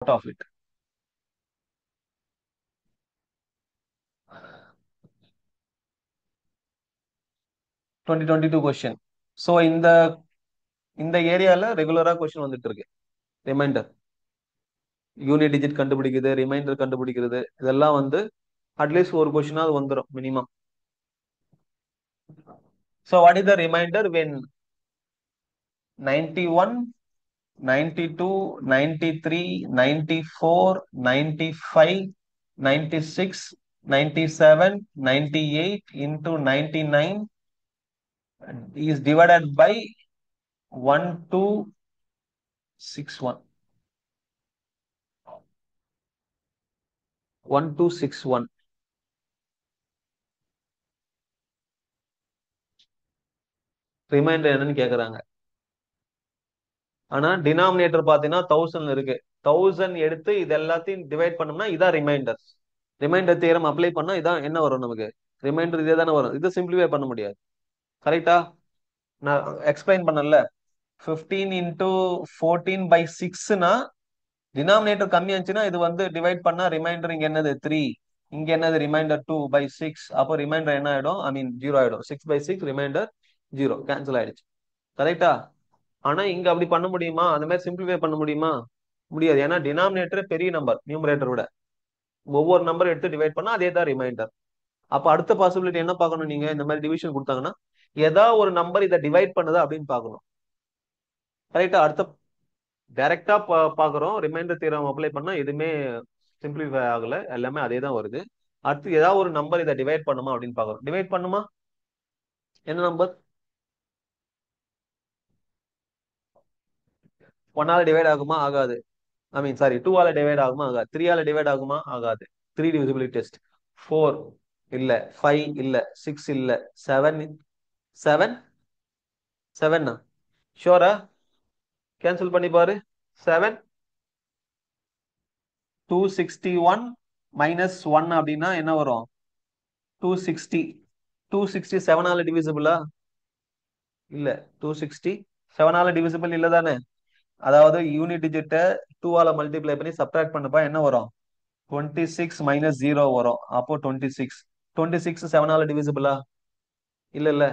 of it. 2022 question. So இந்த ஏரியால ரெகுலரா கொஸ்டின் வந்துட்டு இருக்கு. ரிமைண்டர், யூனிட் டிஜிட் கண்டுபிடிக்கிறது, ரிமைண்டர் கண்டுபிடிக்கிறது, இதெல்லாம் வந்து அட்லீஸ்ட் ஒரு கொஸ்டினாவது வந்துடும் minimum. So what is the remainder when 91, 92, 93, 94, 95, 96, 97, 98 into 99 is divided by 1261. 1261. Reminder என்னன்னு கேக்குறாங்க. ஆனா டினாமினேட்டர் பாத்தீங்கன்னா 1000 இருக்கு. 1000 எடுத்து இது எல்லாத்தையும் டிவைட் பண்ணோம்னா இதான் ரிமைண்டர். ரிமைண்டர் தியரம் அப்ளை பண்ணா இதான் என்ன வரும் நமக்கு? ரிமைண்டர் இதே தானே வரும். இது சிம்பிளிஃபை பண்ண முடியாது. கரெக்டா? நான் எக்ஸ்பிளைன் பண்ணல. 15 இன்டூ 14 பை 6னா டினாமினேட்டர் கம்மி ஆச்சுன்னா இது வந்து டிவைட் பண்ணா ரிமைண்டர் இங்க என்னது 3, இங்க என்னது ரிமைண்டர் 2 பை 6. அப்போ ரிமைண்டர் என்ன ஆயிடும்? ஐ மீன் 0 ஆயிடும். 6 பை 6 ரிமைண்டர் 0 கேன்சல் ஆயிடுச்சு. கரெக்டா? ஆனா இங்க அப்படி பண்ண முடியுமா? அந்த மாதிரி சிம்பிளிஃபை பண்ண முடியுமா? முடியாது. ஏன்னா டினாமினேட்டர் பெரிய நம்பர் நியூமரேட்டர் விட. ஒவ்வொரு நம்பர் எடுத்து டிவைட் பண்ணா அதே தான் ரிமைண்டர். அப்ப அடுத்த பாசிபிலிட்டி என்ன பார்க்கணும்? நீங்க இந்த மாதிரி டிவிஷன் கொடுத்தாங்கன்னா ஏதாவது ஒரு நம்பர் இதை டிவைட் பண்ணுதா அப்படின்னு பார்க்கணும். கரெக்டா? அடுத்த டைரக்டா பாக்குறோம். ரிமைண்டர் தியரம் அப்ளை பண்ணா எதுவுமே சிம்பிளிஃபை ஆகல, எல்லாமே அதே தான் வருது. அடுத்து ஏதாவது ஒரு நம்பர் இதை டிவைட் பண்ணுமா அப்படின்னு பாக்குறோம். டிவைட் பண்ணுமா? என்ன நம்பர்? 1 ஆல டிவைட் ஆகுமா? ஆகாது. ஐ மீன் சாரி, 2 ஆல டிவைட் ஆகுமா? ஆகாது. 3 ஆல டிவைட் ஆகுமா? ஆகாது. 3 டிவிசிபிலிட்டி டெஸ்ட். 4 இல்ல, 5 இல்ல, 6 இல்ல, 7 7 7 ஷோரா? கேன்சல் பண்ணி பாரு. 7 261 மைனஸ் 1 அப்படின்னா என்ன வரும்? 260. 260 7 ஆல டிவிசிபிளா? இல்ல. 260 7 ஆல டிவிசிபிள் இல்ல தானே? அதாவது யூனிட் டிஜிட்டை 2 ஆல மல்டிப்ளை பண்ணி சப்ட்ராக்ட் பண்ணப்பா என்ன வரும்? 26 மைனஸ் 0 வரும். அப்போ 26. 26 7 ஆல டிவிசிபிளா? இல்ல இல்ல.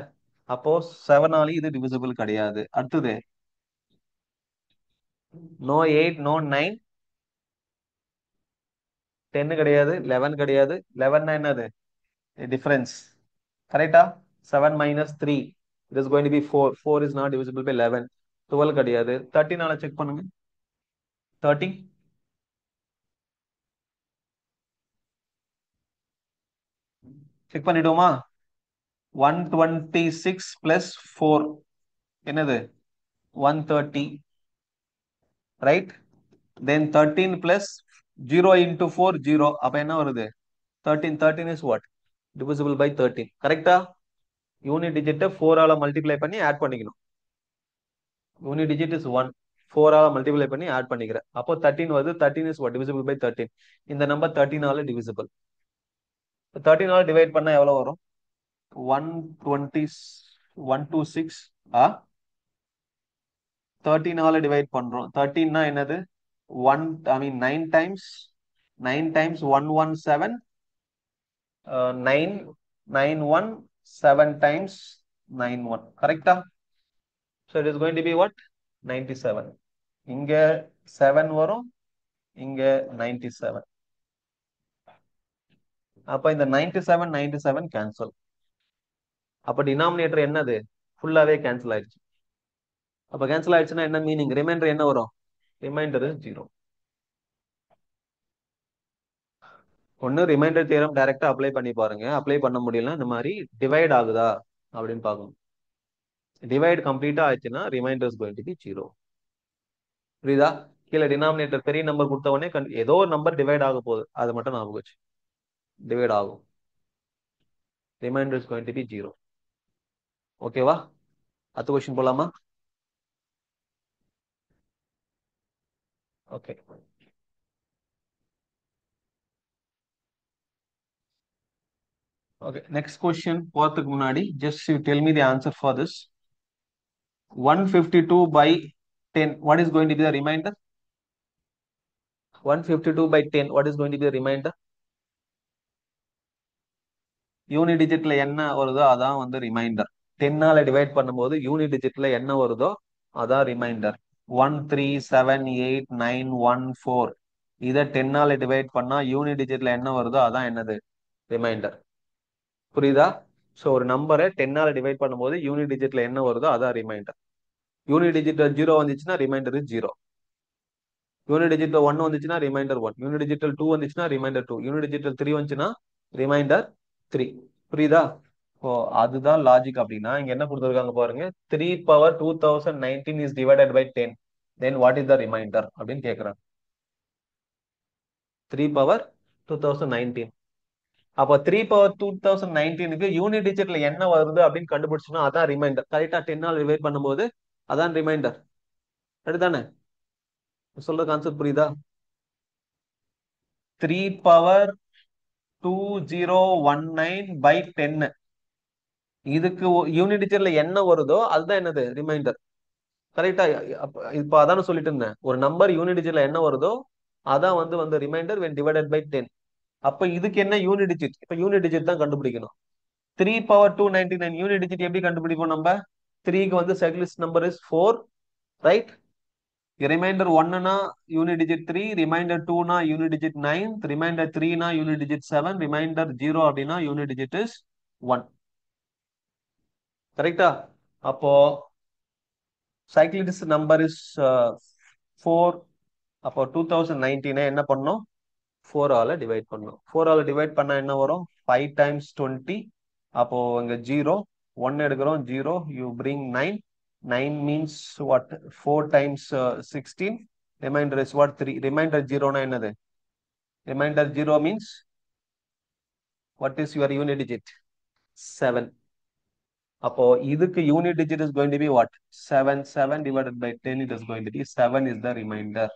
அப்போ 7 ஆல இது டிவிசிபிள் கிடையாது. அடுத்தது நோ 8, நோ 9, 10 கிடையாது, 11 கிடையாது. 11 என்னது? டிஃபரன்ஸ். கரெக்டா? 7 minus 3 it is going to be 4. 4 is not divisible by 11. 12 கிடையாது. 13 ஆல செக் பண்ணுங்க. 30 செக் பண்ணிடுவோமா? 126 பிளஸ் 4 என்னது? 130. ரைட்? தென் 13 பிளஸ் 0 இன்டூ 4 0. அப்ப என்ன வருது? 13. 13 is what? Divisible by 13. கரெக்டா? யூனிட் டிஜிட்டை 4 ஆல மல்டிப்ளை பண்ணி ஆட் பண்ணிக்கணும். Unit digit is 1. 4 ஆல மல்டிப்ளை பண்ணி ஆட் பண்ணிக்கிறேன். அப்போ 13 வருது. 13 is what? Divisible by 13. இந்த நம்பர் 13 ஆல டிவிசிபிள். 13 ஆல டிவைட் பண்ணா எவ்வளவு வரும்? 120 126 13 ஆல டிவைட் பண்றோம். 13 என்னது? 1 I mean 9 times 9 times 117 9 9 1 7 times 9 1. கரெக்டா? So it is going to be what? 97. இங்க 7 வரும், இங்க 97. அப்ப இந்த 97 97 கேன்சல். அப்ப டினாமினேட்டர் என்னது? ஃபுல்லாவே கேன்சல் ஆயிடுச்சு. அப்ப கேன்சல் ஆயிடுச்சுன்னா என்ன மீனிங்? ரிமைண்டர் என்ன வரும்? ரிமைண்டர் 0. ஒன்னு ரிமைண்டர் தியரம் டைரக்டா அப்ளை பண்ணி பாருங்க. அப்ளை பண்ண முடியல, இந்த மாதிரி டிவைட் ஆகுதா அப்படின்னு பார்க்கணும். டிவைட் கம்ப்ளீட்டா ஆயிடுச்சுன்னா reminder is going to be 0. புரியுதா? கீழே டினாமினேட்டர் பெரிய நம்பர் கொடுத்த உடனே ஏதோ ஒரு நம்பர் டிவைட் ஆக போகுது, அது மட்டும் ஞாபகம் வச்சு. டிவைட் ஆகும். Reminder is going to be 0. ஓகேவா? அடுத்த கொஸ்டின் போலாமா? ஓகே. ஓகே, நெக்ஸ்ட் கொஸ்டின் போறதுக்கு முன்னாடி just you tell me the answer for this. 152 by 10, what is going to be the remainder? 152 by 10. What is going to be the remainder? Unit டிஜிட்ல என்ன வருதோ அதான் வந்து ரிமைண்டர். 10ஆல divide பண்ணும்போது unit டிஜிட்ல என்ன வருதோ அதான் ரிமைண்டர். 1378914 இதை 10ஆல டிவைட் பண்ணா யூனிட் டிஜிட்ல என்ன வருதோ அதான் என்னது ரிமைண்டர். புரியுதா? ஸோ ஒரு நம்பரை 10ஆல டிவைட் பண்ணும்போது யூனிட் டிஜிட்ல என்ன வருதோ அதான் ரிமைண்டர். யூனிட் டிஜிட்ல 0 வந்துச்சுன்னா ரிமைண்டர் 0. யூனிட் டிஜிட்டல் 1 வந்துச்சுன்னா ரிமைண்டர் 1. யூனிட் டிஜிட்டல் 2 வந்துச்சுன்னா ரிமைண்டர் 2. யூனிட் டிஜிட்டல் 3 வந்துச்சுன்னா ரிமைண்டர் 3. புரியுதா? ஓ, அதுதான் லாஜிக். அப்படின்னா இங்க என்ன கொடுத்துருக்காங்க பாருங்க. 3 power 2019 is divided by 10. Then what is the remainder அப்படின்னு கேக்குறாங்க. 3 power 2019. அப்போ 3 power 2019க்கு யூனிட் டிஜிட்ல என்ன வருது அப்படின்னு கண்டுபிடிச்சோம்னா அதான் ரிமைண்டர். கரெக்டா 10ஆல் டிவைட் பண்ணும்போது அதான் ரிமைண்டர். சரிதானே? சொல்ற கான்செப்ட் புரியுதா? 3 power 2019 by 10. இதுக்கு யூனிட் டிஜிட்ல என்ன வருதோ அதுதான் என்னது ரிமைண்டர். கரெக்டா? இப்ப அதான சொல்லிட்டு இருந்தேன். ஒரு நம்பர் யூனிட் டிஜிட்ல என்ன வருதோ அதான் வந்து வந்து ரிமைண்டர் when divided by 10. அப்ப இதுக்கு என்ன யூனிட் டிஜிட்? இப்ப யூனிட் டிஜிட் தான் கண்டுபிடிக்கணும். 3 power 299 யூனிட் டிஜிட் எப்படி கண்டுபிடிப்போம் நம்ம? 3க்கு வந்து checklist number is 4, right? Remainder 1னா யூனிட் டிஜிட் 3, ரிமைண்டர் 2னா யூனிட் டிஜிட் 9, ரிமைண்டர் 3னா யூனிட் டிஜிட் 7, ரிமைண்டர் 0 அப்படின்னா யூனிட் டிஜிட் இஸ் 1. கரெக்டா? அப்போ சைக்கிளிஸ் நம்பர் இஸ் 4. அப்போ 2019 என்ன பண்ணோம்? 4ஆல டிவைட் பண்ணோம். 4ஆல டிவைட் பண்ணா என்ன வரும்? 5 times 20. அப்போ இங்க 0 1 எடுக்கிறோம் 0. You bring 9. 9 means what? 4 times 16. Remainder is what? 3. Remainder 0னா என்னது? Remainder 0 means what is your unit digit? 7. அப்போ இதுக்கு unit digit is going to be what? 7. 7 divided by 10 it is going to be 7 is the remainder.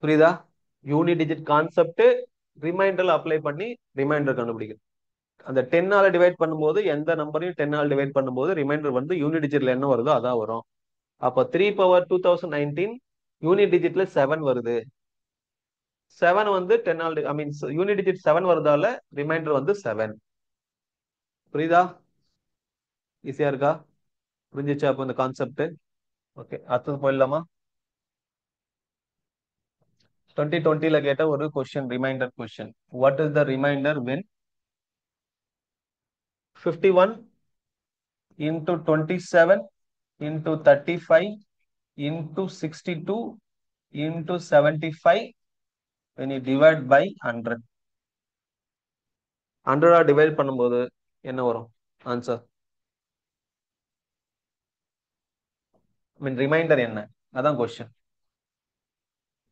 புரியுதா? Unit digit concept ரிமைண்டர்ல apply பண்ணி reminder கண்டுபிடிக்கும். அந்த 10ஆல divide பண்ணும்போது எந்த நம்பரையும் 10ஆல டிவைட் பண்ணும்போது ரிமைண்டர் வந்து யூனிட் டிஜிட்ல என்ன வருதோ அதான் வரும். அப்போ 3 power 2019 யூனிட் டிஜிட்ல 7 வருது. 7 வந்து 10ஆல் ஐ மீன் யூனிட் டிஜிட் 7 வருதால ரிமைண்டர் வந்து 7. புரியுதா? ஈஸியா இருக்கா? புரிஞ்சிச்சா அப்போ இந்த கான்செப்ட்? ஓகே, அடுத்தது போயிடலாமா? 2020ல கேட்ட ஒரு question, reminder question. What is the reminder when 51 into 27 into 35 into 62 into 75 when you divide by 100? 100ஆ divide பண்ணும்போது என்ன வரும் ஆன்சர்? ஐ மீன் ரிமைண்டர் என்ன? அதான் கொஸ்டின்.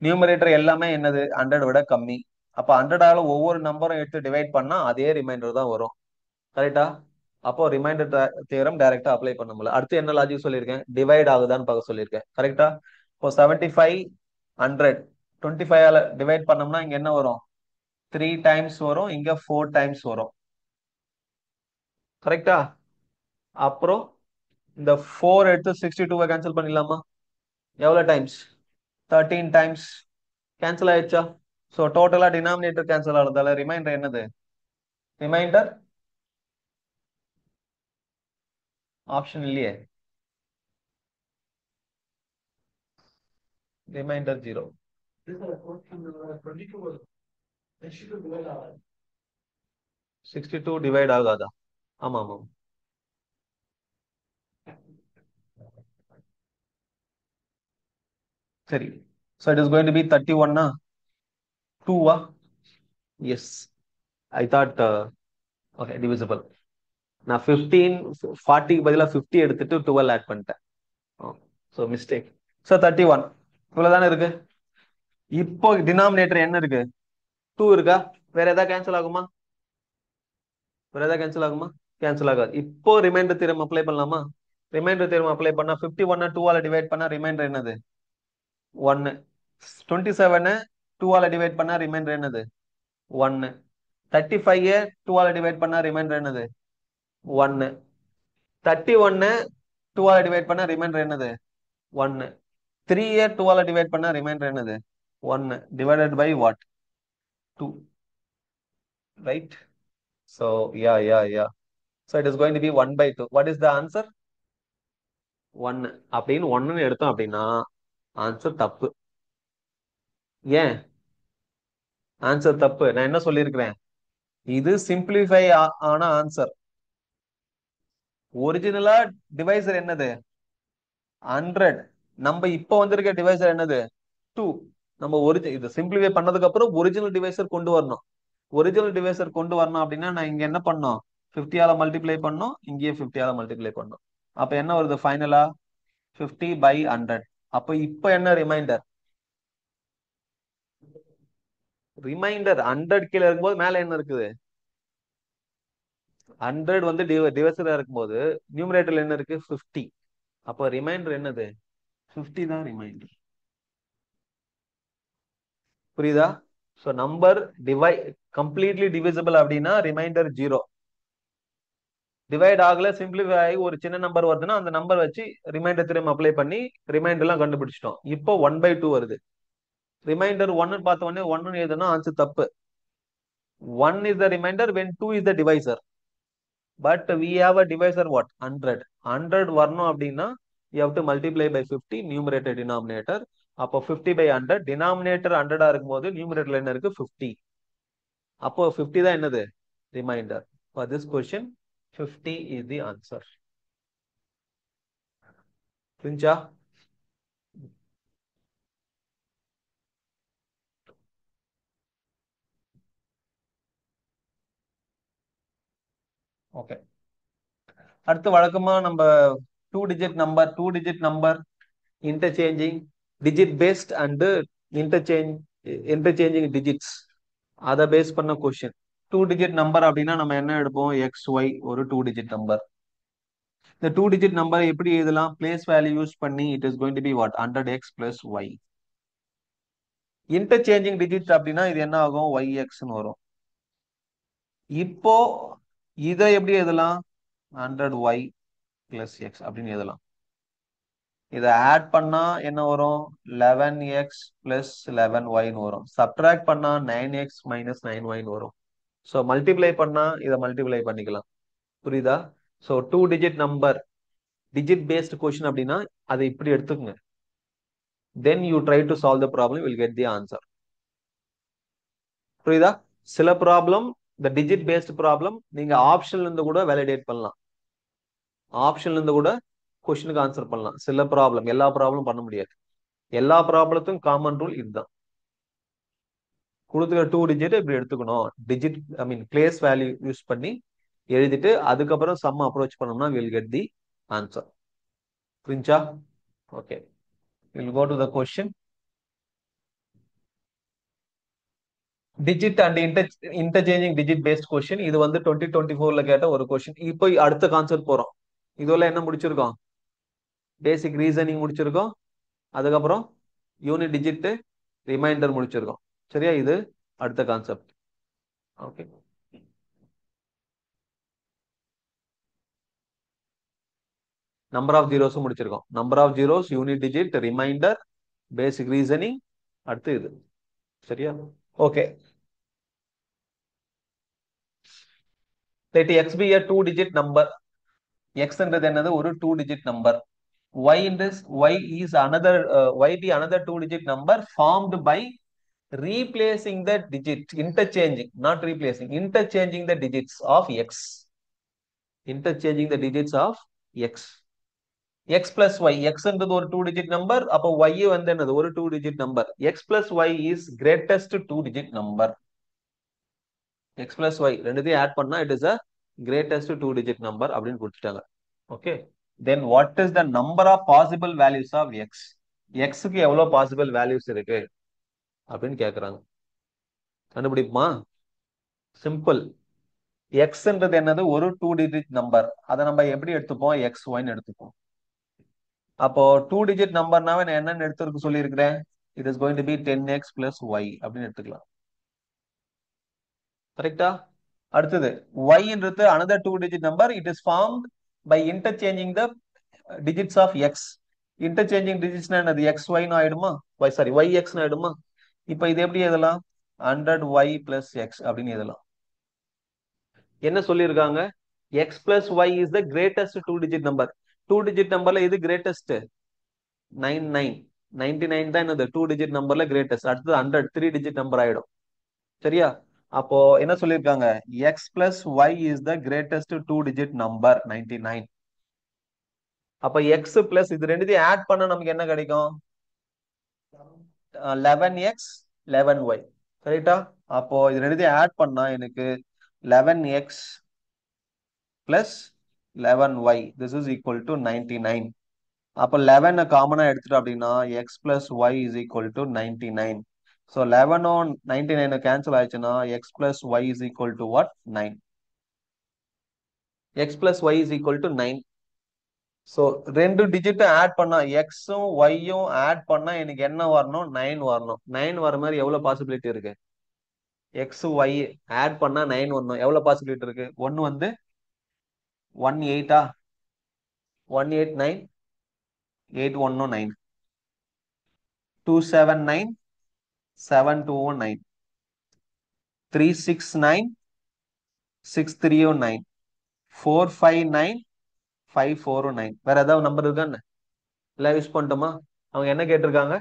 நியூமரேட்டர் எல்லாமே என்னது? 100 விட கம்மி. அப்ப 100ஆல ஒவ்வொரு நம்பரும் எடுத்து டிவைட் பண்ணா அதே ரிமைண்டர் தான் வரும். கரெக்டா? அப்போ ரிமைண்டர் தியரம் டைரக்டா அப்ளை பண்ண முடியல. அடுத்து என்ன லாஜிக் சொல்லியிருக்கேன்? டிவைட் ஆகுதான்னு பார்க்க சொல்லியிருக்கேன். கரெக்டா? இப்போ 75 100 25ஆல டிவைட் பண்ணோம்னா இங்க என்ன வரும்? 3 டைம்ஸ் வரும், இங்க 4 டைம்ஸ் வரும். கரெக்டா? அப்புறம் இந்த 4 எடுத்து 62 கேன்சல் பண்ணிடலாமா? எவ்வளவு டைம்ஸ்? 13 டைம்ஸ். கேன்சல் ஆயிடுச்சா? ஸோ டோட்டலா டினாமினேட்டர் கேன்சல் ஆகுறதால ரிமைண்டர் என்னது? ரிமைண்டர் ஆப்ஷன் இல்லையே. ரிமைண்டர் 0. 62 டிவைட் ஆகாதா? ஆமா ஆமா. சரி. So it is going to be 31. 2 yes. I thought okay divisible. நான் 15 40க்கு பதிலாக 50 எடுத்துட்டு 12 ஆட் பண்ணிட்டேன். So mistake. ஸோ 31 இவ்வளவுதானே இருக்கு. இப்போ டினாமினேட்டர் என்ன இருக்கு? 2 இருக்கா? வேற ஏதாவது கேன்சல் ஆகுமா? வேற ஏதாவது கேன்சல் ஆகுமா? கேன்சல் ஆகாது. இப்போ ரிமைண்டர் தியரம் அப்ளை பண்ணலாமா? ரிமைண்டர் தியரம் அப்ளை பண்ணா 51 2ஆல டிவைட் பண்ணா ரிமைண்டர் என்னது? 1. 27 2ஆல டிவைட் பண்ணா ரிமைண்டர் என்னது? 1. 35 2ஆல டிவைட் பண்ணா ரிமைண்டர் என்னது? 1. 31 2ஆல டிவைட் பண்ணா ரிமைண்டர் என்னது? 1. 3 2ஆல டிவைட் பண்ணா ரிமைண்டர் என்னது? 1 divided by what? 2, right? So yeah. So it is going to be 1 by 2. What is the answer? 1 அப்படின்னு 1ன்னு எடுத்தோம் அப்படின்னா ஆன்சர் தப்பு. ஏன் ஆன்சர் தப்பு? நான் என்ன சொல்லியிருக்கிறேன்? இது சிம்பிளிஃபை ஆன ஆன்சர். ஒரிஜினலா டிவைசர் என்னது? 100. நம்ம இப்ப வந்திருக்க டிவைசர் என்னது? 2. நம்ம இது சிம்பிளிஃபை பண்ணதுக்கு அப்புறம் ஒரிஜினல் டிவைசர் கொண்டு வரணும். ஒரிஜினல் டிவைசர் கொண்டு வரணும் அப்படின்னா நான் இங்க என்ன பண்ணோம்? 50ஆல மல்டிப்ளை பண்ணோம், இங்கேயே 50ஆல மல்டிப்ளை பண்ணோம். அப்ப என்ன வருது ஃபைனலா? 50 by 100. அப்ப இப்ப என்ன ரிமைண்டர்? ரிமைண்டர் 100 கீழே இருக்கும்போது மேல என்ன இருக்குது? 100 வந்து டிவைசரா இருக்கும்போது நியூமரேட்டர்ல என்ன இருக்கு? 50. அப்ப ரிமைண்டர் என்னது? 50 தான் ரிமைண்டர். புரியுதா? சோ நம்பர் கம்ப்ளீட்லி டிவிசிபிள் அப்படின்னா ரிமைண்டர் 0. டிவைட் ஆகல, சிம்பிளிஃபை ஆகி ஒரு சின்ன நம்பர் வருதுன்னா அந்த நம்பர் வச்சு ரிமைண்டர் திரும்ப அப்ளை பண்ணி ரிமைண்டர் எல்லாம் கண்டுபிடிச்சிட்டோம். இப்போ 1/2 வருது. ரிமைண்டர் 1 பார்த்த உடனே 1 எழுதுனா ஆன்சர் தப்பு. 1 is the remainder when 2 is the divisor. But we have a divisor what? 100. 100 வரணும் அப்படின்னா you have to multiply by 50 numerator denominator. அப்போ 50 by 100 denominator 100 இருக்கும்போது நியூமரேட்டர்ல என்ன இருக்கு? 50. அப்போ 50 தான் என்னது? Reminder. For this question 50 is the answer. புரிஞ்சா? ஓகே. அடுத்து வழக்கமா நம்ம 2 digit number interchanging digit based and interchanging digits அதை பேஸ் பண்ண கொஸ்டின். 2 digit நம்பர் அப்படின்னா நம்ம என்ன எடுப்போம்? XY ஒரு 2 digit நம்பர். இந்த 2 digit நம்பர் எப்படி எழுதலாம்? பிளேஸ் வேல்யூ யூஸ் பண்ணி it is going to be what? 100x plus y. Interchanging digit அப்படின்னா இது என்ன ஆகும்? YX வரும். இப்போ இதை எப்படி எழுதலாம்? 100y plus x அப்படின்னு எழுதலாம். இதை ஆட் பண்ணா என்ன வரும்? 11x plus 11y வரும். சப்ட்ராக்ட் பண்ணா 9x minus 9y வரும். ஸோ மல்டிப்ளை பண்ணா இதை மல்டிப்ளை பண்ணிக்கலாம். புரியுதா? So 2 digit number digit based question அப்படின்னா அதை இப்படி எடுத்துக்கங்க. Then you try to solve the problem, will get the answer. புரியுதா? சில ப்ராப்ளம் இந்த டிஜிட் பேஸ்ட் ப்ராப்ளம் நீங்க ஆப்ஷன்ல இருந்து கூட வேலிடேட் பண்ணலாம். ஆப்ஷன்ல இருந்து கூட கொஸ்டினுக்கு ஆன்சர் பண்ணலாம். சில ப்ராப்ளம், எல்லா ப்ராப்ளம் பண்ண முடியாது. எல்லா ப்ராப்ளத்துக்கும் காமன் ரூல் இதுதான். கொடுத்துக்க 2 digit இப்படி எடுத்துக்கணும். Digit I mean place value use பண்ணி எழுதிட்டு அதுக்கப்புறம் சம் அப்ரோச் பண்ணோம்னா வில் கெட் தி ஆன்சர். புரிஞ்சா? Okay, will go to the question. Digit and interchanging digit based question. இது வந்து 2024ல கேட்ட ஒரு கொஸ்டின். இப்போ அடுத்த கான்செப்ட் போறோம். இதுல என்ன முடிச்சிருக்கோம்? பேசிக் ரீசனிங் முடிச்சிருக்கோம். அதுக்கப்புறம் யூனிட் டிஜிட் ரிமைண்டர் முடிச்சிருக்கோம். சரியா? இது அடுத்த concept. Okay, number of zeros முடிச்சிருக்கோம். Number of zeros, unit digit, remainder, basic reasoning, அடுத்து இது. சரியா? Okay. let x be a 2 digit number. x என்றது என்னது? ஒரு 2 digit number. y is another y be another 2 digit number formed by replacing the digit, interchanging, not replacing, interchanging the digits of x. Interchanging the digits of x. x plus y, x என்றது ஒரு 2 digit number. அப்போ y வந்து என்னது? ஒரு 2 digit number. x plus y is greatest 2 digit number. x plus y ரெண்டுத்தையும் add பண்ணா it is a greatest 2 digit number அப்படின்னு கொடுத்துட்டாங்க. Okay, then what is the number of possible values of x? x-க்கு எவ்வளவு possible values இருக்கு அப்படின்னு கேக்குறாங்க. கண்டுபிடிப்புமா? Simple. எக்ஸ்ன்றது என்னது? ஒரு 2 digit நம்பர். அதை நம்ம எப்படி எடுத்துப்போம்? XY எடுத்துப்போம். அப்போ 2 digit நம்பர்னாவே நான் என்னன்னு எடுத்துருக்கு சொல்லியிருக்கிறேன்? It is going to be 10x plus y அப்படின்னு எடுத்துக்கலாம். கரெக்டா? அடுத்தது y-ன்றது another 2 digit number. It is formed by interchanging the digits of x. Interchanging டிஜிட்ஸ்னா என்னது? எக்ஸ் ஒய்னு ஆயிடுமா? சாரி ஒய் எக்ஸ்னு ஆயிடுமா? இப்ப இது எப்படி எழுதலாம்? 100y plus x அப்படின்னு எழுதலாம். என்ன சொல்லியிருக்காங்க? x plus y is the greatest two digit number. Two digit நம்பர்ல இது கிரேட்டஸ்ட் 99. 99 தான் என்னது? டூ டிஜிட் நம்பர்ல கிரேட்டஸ்ட். அடுத்தது 100 த்ரீ டிஜிட் நம்பர் ஆயிடும். சரியா? அப்போ என்ன சொல்லியிருக்காங்க? x plus y is the greatest two digit number 99. அப்ப x plus இது ரெண்டுத்தையும் ஆட் பண்ண நமக்கு என்ன கிடைக்கும்? 11x 11y. கரெக்டா? அப்போ இது ரெண்டுத்தையும் ஆட் பண்ணா எனக்கு 11x plus 11y. This is equal to 99. அப்போ 11 காமனா எடுத்துட்டோம் அப்படின்னா x plus y is equal to 99. So 11 99 cancel ஆயிடுச்சுன்னா x plus y is equal to what? 9. x plus y is equal to 9. So ரெண்டு டிஜிட் ஆட் பண்ணா எக்ஸும் ஒய்யும் add பண்ணா எனக்கு என்ன வரணும்? 9 வரணும். 9 வர மாதிரி எவ்வளவு பாசிபிலிட்டி இருக்கு? எக்ஸ் ஒய் ஆட் பண்ணா 9 வரணும். எவ்வளவு பாசிபிலிட்டி இருக்கு? ஒன்னு வந்து 18 189 819 279 7209 369 6309 459 549. வேற ஏதாவது நம்பர் இருக்கான்னு எல்லாம் யூஸ் பண்ணிட்டோமா? அவங்க என்ன கேட்டிருக்காங்க?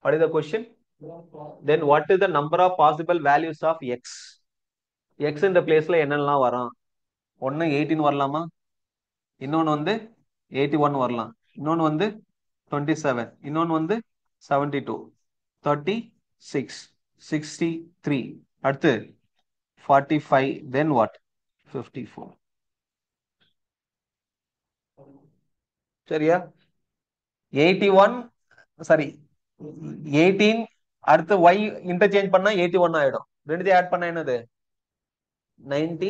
What is the question? Then what is the number of possible values of x? x இந்த பிளேஸ்ல என்னெல்லாம் வரும்? ஒன்னு 18 வரலாமா? இன்னொன்னு வந்து 81 வரலாம். இன்னொன்னு வந்து 27. இன்னொன்னு வந்து 72 36 63. அடுத்து 45. Then what? 54. சரியா? 81 சாரி 18 அடுத்து y இன்டர்சேஞ்ச் பண்ணா 81 ஆயிடும். ரெண்டுத்தையும் ஆட் பண்ணா என்னது? 90.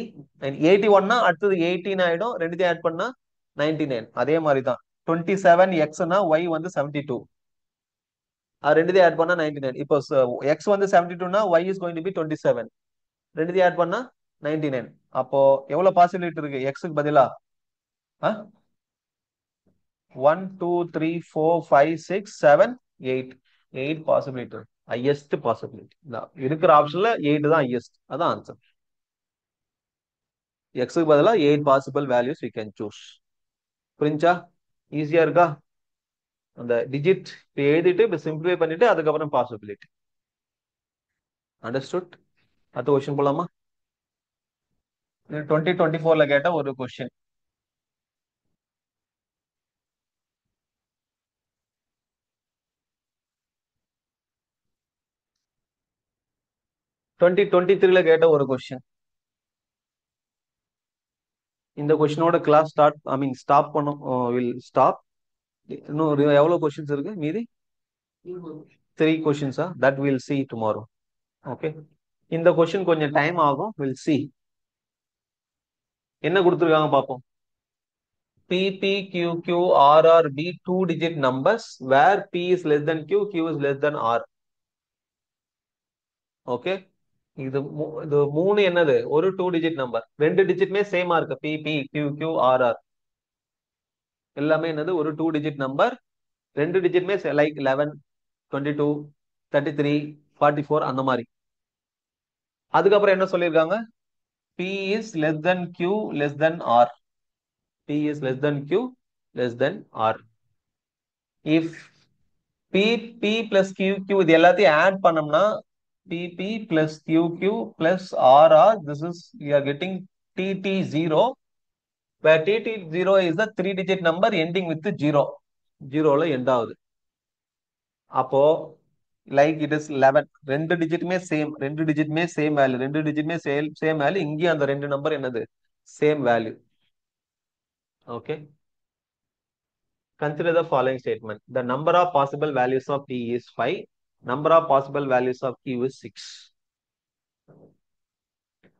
81 அடுத்தது 18 ஆயிடும். ரெண்டுத்தையும் ஆட் பண்ணா 99. அதே மாதிரி தான் 27x y வந்து 72. ரெண்டுத்தையும் ஆட் பண்ணா 99. இப்போ x வந்து 72னா y is going to be 27. ரெண்டுத்தையும் ஆட் பண்ணா 99. அப்போ எவ்வளவு பாசிபிலிட்டி இருக்கு x பதிலா? 1 2 3 4 5 6 7 8. 8 பாசிபிலிட்டி. ஹையஸ்ட் பாசிபிலிட்டி இருக்கிற ஆப்ஷன்ல 8 தான் ஹையஸ்ட். அதான் ஆன்சர். எக்ஸுக்கு பதிலா 8 possible values we can choose. புரிஞ்சா? ஈஸியா இருக்கா? அந்த டிஜிட் எழுதிட்டு இப்ப சிம்பிளிஃபை பண்ணிட்டு அதுக்கப்புறம் பாசிபிலிட்டி. அண்டர்ஸ்டுட்? அடுத்த கொஸ்டின் போலாமா? 2024ல கேட்ட ஒரு கொஸ்டின். டுவெண்ட்டி டுவெண்ட்டி த்ரீல கேட்ட ஒரு கொஸ்டின். இந்த கொஸ்டினோட கிளாஸ் ஸ்டார்ட் ஸ்டாப் பண்ணும். Will stop. இன்னும் எவ்வளவு கொஸ்டின்ஸ் இருக்கு மீதி? 3 கொஸ்டின்ஸா? That will see tomorrow. Okay, இந்த கொஸ்டின் கொஞ்சம் டைம் ஆகும். Will see. என்ன கொடுத்துருக்காங்க பார்ப்போம். PPQQRRB 2 digit numbers where P is less than Q, Q is less than R. Okay, இது மூணு என்னது? ஒரு 2 digit நம்பர். ரெண்டு டிஜிட்மே சேமா இருக்கு. PPQQRR எல்லாமே என்னது? ஒரு 2 digit நம்பர். ரெண்டு டிஜிட்மே லைக் 11 22 33 44 அந்த மாதிரி. அதுக்கப்புறம் என்ன சொல்லியிருக்காங்க? P is less than Q less than R. P is less than Q less than R. If PP plus QQ இது எல்லாத்தையும் ஆட் பண்ணோம்னா PP plus QQ plus RR, this is we are getting TT0, where TT0 is the 3 digit number ending with 0. 0ல end ஆகுது. அப்போ like it is 11. ரெண்டு டிஜிட்டுமே same. ரெண்டு டிஜிட்டுமே same value. ரெண்டு டிஜிட்டுமே same value. இங்கேயும் அந்த ரெண்டு நம்பர் என்னது? Same value. Okay, consider the following statement. The number of possible values of P is 5. Number of possible values of Q is 6.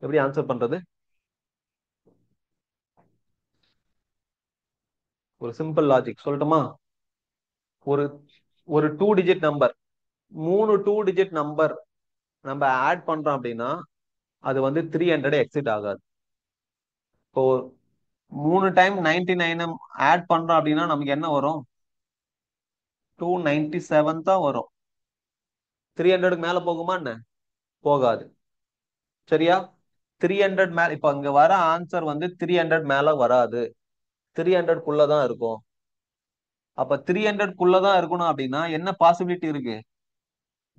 எப்படி answer பண்றது? ஒரு சிம்பிள் லாஜிக் சொல்லட்டுமா? ஒரு ஒரு 2 digit நம்பர், 3 2 digit நம்பர் நம்ம ஆட் பண்றோம் அப்படின்னா அது வந்து 300 எக்ஸிட் ஆகாது. இப்போ 3 டைம் 99 ஆட் பண்றோம் அப்படின்னா நமக்கு என்ன வரும்? 297 தான் வரும். 300க்கு மேல போகுமா என்ன? போகாது. சரியா? 300 மேல, இப்ப அங்க வர ஆன்சர் வந்து 300 மேல வராது. 300 தான் இருக்கும். அப்ப 300 தான் இருக்கணும் அப்படின்னா என்ன பாசிபிலிட்டி இருக்கு?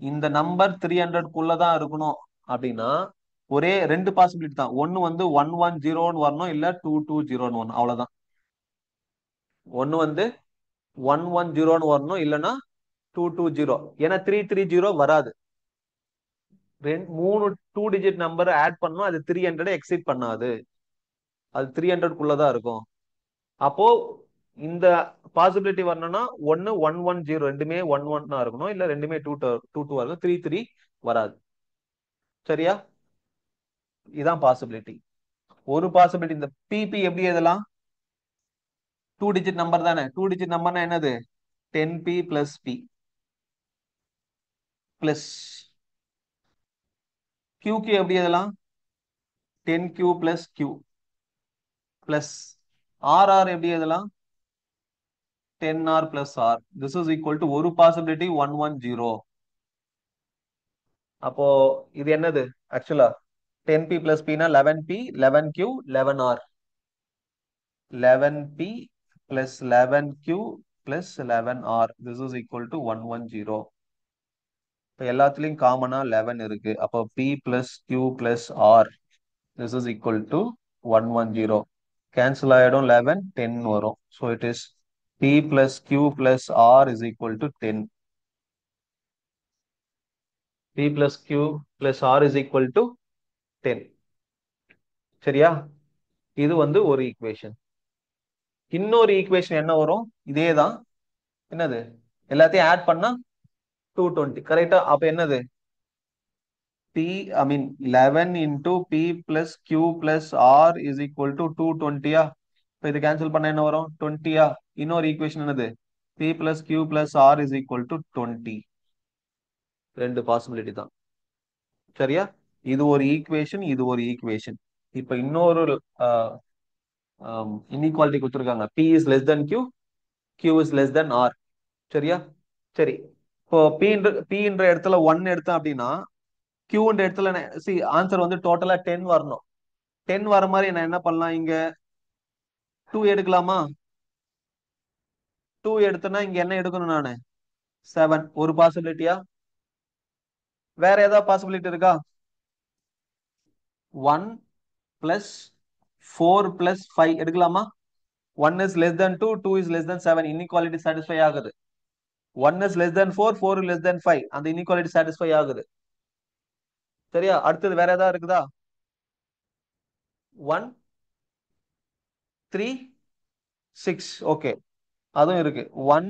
இந்த நம்பர் 300 தான் இருக்கணும் அப்படின்னா ஒரே ரெண்டு பாசிபிலிட்டி தான். ஒன்னு வந்து 110 வரணும், இல்ல 220 வரணும். அவ்வளவுதான். ஒன்னு வந்து 110 வரணும், இல்லைன்னா 220. ஏன்னா 330 வராது. மூணு 2 டிஜிட் நம்பர் ஆட் பண்ணணும், அது 300 எக்ஸிட் பண்ணாது. அது 300 தான் இருக்கும். அப்போ இந்த பாசிபிலிட்டி வரணும்னா ஒன்னு 110, ரெண்டுமே 11 இருக்கணும், இல்ல ரெண்டுமே 22 இருக்கும். 33 வராது. சரியா? இதான் பாசிபிலிட்டி. ஒரு பாசிபிலிட்டி. இந்த பிபி எப்படி எழுதலாம்? 2 டிஜிட் நம்பர் தானே. 2 டிஜிட் நம்பர்னா என்னது? 10p பிளஸ் பி பிளஸ் கியூக்கு எப்படி எழுதலாம்? 10q plus Q plus RR எப்படி எழுதலாம்? 10r plus r. This is equal to ஒரு பாசிபிலிட்டி 110. அப்போ இது என்னது ஆக்சுவலா? 10p பிளஸ் பினா 11p, 11q, 11r. 11p plus 11q plus 11r. This is equal to 110. இப்போ எல்லாத்துலயும் காமனா 11 இருக்கு. அப்போ p plus q plus r. This is equal to 110. Cancel ஆயிடும். 11, 10 வரும். So it is p plus q plus r is equal to 10. p plus q plus r is equal to 10. சரியா? இது வந்து ஒரு ஈக்குவேஷன். இன்னொரு ஈக்குவேஷன் என்ன வரும்? இதேதான். என்னது? எல்லாத்தையும் ஆட் பண்ணா 220. கரெக்டா? அப்ப என்னது? p, I mean 11 into p plus q plus r is equal to 220. இப்போ இது கேன்சல் பண்ண என்ன வரும்? 20. இன்னொரு ஈக்குவேஷன் என்னது? p plus q plus r is equal to 20. ரெண்டு பாசிபிலிட்டி தான். சரியா? இது ஒரு ஈக்குவேஷன், இது ஒரு ஈக்குவேஷன். இப்ப இன்னொரு இன்இக்வாலிட்டி கொடுத்துருக்காங்க. p is less than q, q is less than r. சரியா? சரி. இப்போ p ன்ற இடத்துல 1 எடுத்தேன் அப்படின்னா கியூன்ற இடத்துல ஆன்சர் வந்து டோட்டலா 10 வரணும். 10 வர மாதிரி நான் என்ன பண்ணலாம்? இங்க 2 எடுக்கலாமா? 2 எடுத்தனா இங்க என்ன எடுக்கணும் நானு? 7. ஒரு பாசிபிலிட்டியா? வேற ஏதாவது பாசிபிலிட்டி இருக்கா? 1 plus 4 plus 5 எடுக்கலாமா? 1 is less than 2, 2 is less than 7. Inequality satisfy ஆகுது. 1 is less than 4, 4 is less than 5. அந்த இன்இக்வாலிட்டி சாட்டிஸ்ஃபை ஆகுது. சரியா? அடுத்தது வேற ஏதாவது இருக்குதா? 1, 3, 6. ஓகே, அதுவும் இருக்கு. 1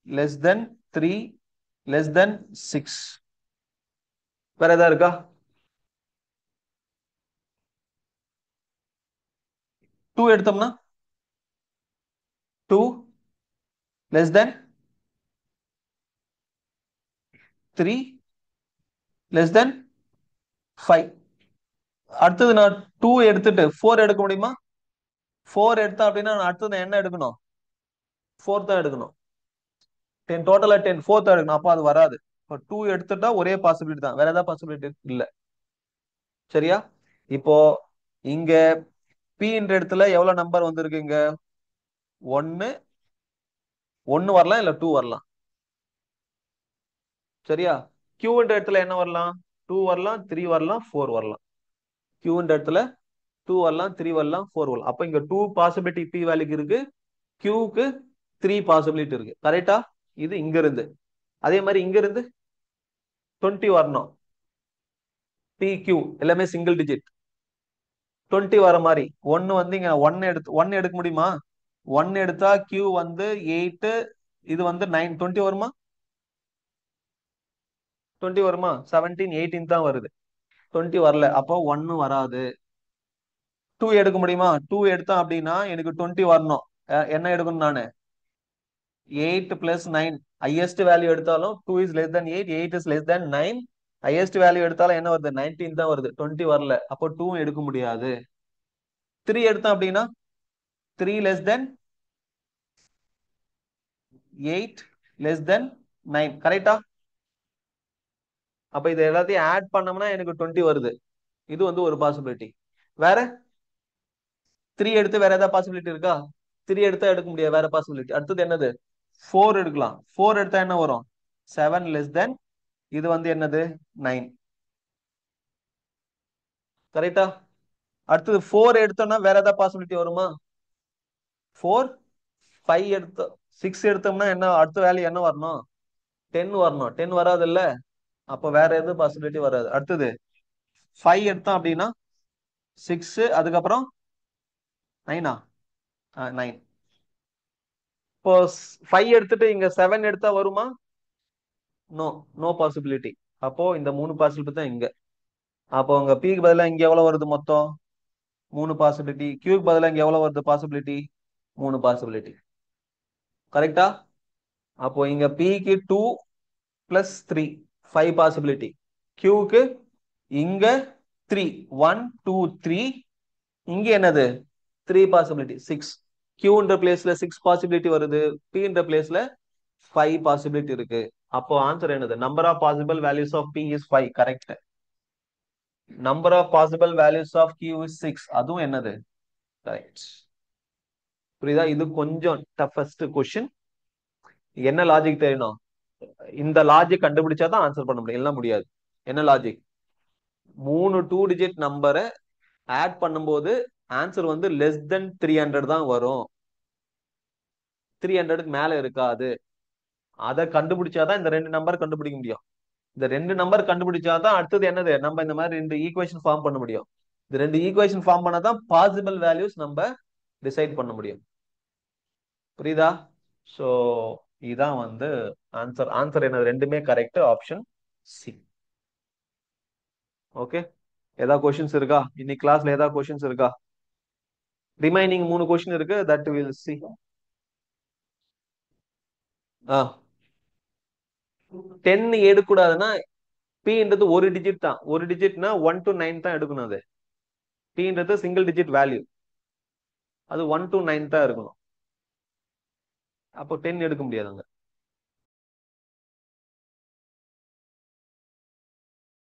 less than 3 less than 6. வேற ஏதாவது இருக்கா? 2 எடுத்தோம்னா 2 less than 3 less than 5. அடுத்தது நான் 2 எடுத்துட்டு 4 எடுக்க முடியுமா? 4 எடுத்தா அப்படின்னா நான் அடுத்தது என்ன எடுக்கணும்? 4 தான் எடுக்கணும். 10 டோட்டலா 10, 4 தான் எடுக்கணும். அப்போ அது வராது. இப்போ 2 எடுத்துட்டா ஒரே பாசிபிலிட்டி தான். வேற ஏதாவது பாசிபிலிட்டி இல்ல. சரியா? இப்போ இங்க p என்ற இடத்துல எவ்வளவு நம்பர் வந்திருக்கு? இங்க 1 1 வரலாம், இல்ல 2 வரலாம். சரியா? q என்ற இடத்துல என்ன வரலாம்? 2 வரலாம், 3 வரலாம், 4 வரலாம். q என்ற இடத்துல 2 வரலாம், 3 வரலாம், 4 வரலாம். அப்ப இங்க 2 பாசிபிலிட்டி p வேல்யூக்கு இருக்கு, qக்கு 3 பாசிபிலிட்டி இருக்கு. கரெக்டா? இது இங்க இருந்து. அதே மாதிரி இங்க இருந்து 20 வரணும். pq எல்லாமே சிங்கிள் டிஜிட். 20 வர மாதிரி 1 வந்து இங்க 1 எடுக்க முடியுமா? 1 எடுத்தா q வந்து 8, இது வந்து 9. 20 வருமா? 20 வருமா? 17, 18 தான் வருது. 20 வரல. அப்போ 1 வராது. 2 எடுக்க முடியுமா? 2 எடுத்தா அப்படின்னா எனக்கு 20 வரணும். என்ன எடுக்கணும் நானு? 8 plus 9. ஹையஸ்ட் வேல்யூ எடுத்தாலும் 2 is less than 8, 8 is less than 9. Highest value எடுத்தாலும் என்ன வருது? 19 தான் வருது. 20 வரல. அப்போ 2 எடுக்க முடியாது. 3 எடுத்தோம் அப்படின்னா 3 less than 8, லெஸ் தென் 9. கரெக்டா? அப்ப இது எல்லாத்தையும் ஆட் பண்ணோம்னா எனக்கு 20 வருது. இது வந்து ஒரு பாசிபிலிட்டி. வேற 3 எடுத்து வேற ஏதாவது பாசிபிலிட்டி இருக்கா? 3 எடுத்தா எடுக்க முடியாது, வேற பாசிபிலிட்டி. அடுத்தது என்னது? 4 எடுக்கலாம். 4 எடுத்தா என்ன வரும்? 7 லெஸ் தென், இது வந்து என்னது? 9. கரெக்டா? அடுத்தது 4 எடுத்தோம்னா வேற ஏதாவது பாசிபிலிட்டி வருமா? 4, 5 எடுத்தோம், 6 எடுத்தோம்னா என்ன அடுத்த வேல்யூ என்ன வரணும்? 10 வரணும். 10 வராது இல்ல. அப்ப வேற எதுவும் பாசிபிலிட்டி வராது. அடுத்தது 5 எடுத்தோம் அப்படின்னா 6, அதுக்கப்புறம் 9. 9. இப்போ 5 எடுத்துட்டு இங்க 7 எடுத்தா வருமா? No, no possibility. அப்போ இந்த 3 பாசிபிலிட்டி தான் இங்க. அப்போ உங்க பிக்கு பதிலா இங்க எவ்வளவு வருது மொத்தம்? 3 பாசிபிலிட்டி. கியூக்கு பதிலா இங்க எவ்வளவு வருது பாசிபிலிட்டி? 3 பாசிபிலிட்டி. கரெக்டா? அப்போ இங்க பிக்கு 2 பிளஸ் 3, 5 பாசிபிலிட்டி. கியூக்கு இங்க 3, 1 2 3. இங்க என்னது? 3 பாசிபிலிட்டி, 6. கியூன்ற பிளேஸ்ல 6 பாசிபிலிட்டி வருது, பின்ற பிளேஸ்ல 5 பாசிபிலிட்டி இருக்கு. அப்போ ஆன்சர் என்னது? Number of possible values of p is 5. Correct. Number of possible values of q is 6. அதுவும் என்னது? கரெக்ட். புரியுதா? இது கொஞ்சம் டஃபஸ்ட் கொஸ்டின். என்ன லாஜிக் தெரியணும்? இந்த லாஜிக் கண்டுபிடிச்சாதான் ஆன்சர் பண்ண முடியும், இல்ல முடியாது. என்ன லாஜிக்? 3 2 டிஜிட் நம்பரை ஆட் பண்ணும்போது ஆன்சர் வந்து லெஸ் தென் 300 தான் வரும். 300க்கு மேல இருக்காது. அதை கண்டுபிடிச்சாதான் இந்த 2 நம்பர் கண்டுபிடிக்க முடியும். இந்த 2 நம்பர் கண்டுபிடிச்சாதான் அடுத்தது என்னது, நம்ம இந்த மாதிரி 2 ஈக்குவேஷன் ஃபார்ம் பண்ண முடியும். இந்த 2 ஈக்குவேஷன் ஃபார்ம் பண்ணாதான் பாசிபிள் வேல்யூஸ் நம்ம டிசைட் பண்ண முடியும். புரியுதா? சோ இதான் வந்து ஆன்சர். ஆன்சர் என்னது? ரெண்டுமே கரெக்ட். Option C. ஓகே. ஏதாவது கொஸ்டின்ஸ் இருக்கா? இன்னைக்கு கிளாஸ்ல ஏதாவது கொஸ்டின்ஸ் இருக்கா? ரிமைனிங் 3 கொஸ்டின் இருக்கு, தட் வில் சி. 10 எடுக்கூடாதுன்னா பின்றது ஒரு டிஜிட் தான். ஒரு டிஜிட்னா 1 to 9 தான் எடுக்கணும். அது பின்றது சிங்கிள் டிஜிட் வேல்யூ, அது 1 to 9 தான் இருக்கணும். அப்போ 10 எடுக்க முடியாது அங்க.